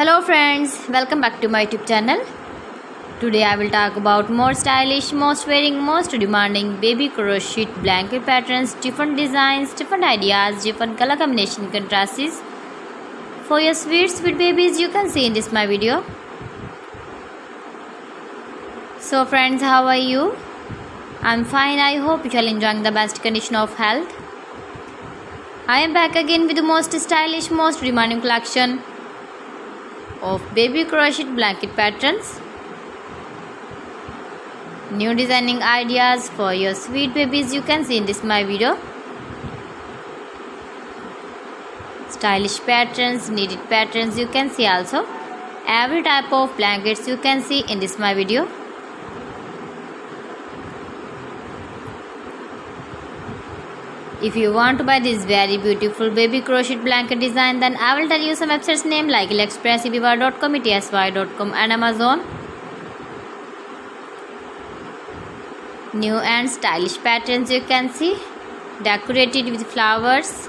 Hello friends, welcome back to my YouTube channel. Today I will talk about more stylish, most wearing, most demanding baby crochet blanket patterns, different designs, different ideas, different color combination contrasts for your sweet babies you can see in this my video. So friends, how are you? I'm fine. I hope you are enjoying the best condition of health. I am back again with the most stylish, most demanding collection of baby crochet blanket patterns. New designing ideas for your sweet babies you can see in this my video. Stylish patterns, needed patterns you can see also. Every type of blankets you can see in this my video. If you want to buy this very beautiful baby crochet blanket design, then I will tell you some websites name like AliExpress, eBay.com, ETSY.com and Amazon. New and stylish patterns you can see, decorated with flowers,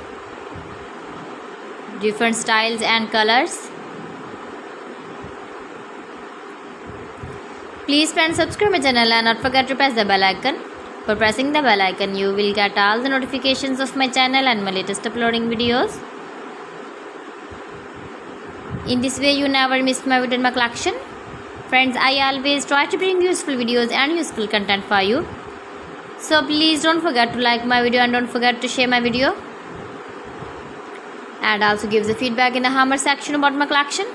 different styles and colors. Please friends, subscribe my channel and not forget to press the bell icon. For pressing the bell icon, you will get all the notifications of my channel and my latest uploading videos. In this way, you never miss my video and my collection. Friends, I always try to bring useful videos and useful content for you. So please don't forget to like my video and don't forget to share my video. And also give the feedback in the comment section about my collection.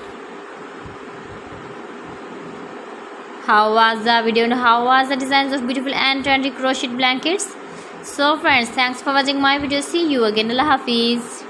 How was the video and how was the designs of beautiful and trendy crochet blankets? So friends, thanks for watching my video. See you again. Allah Hafiz.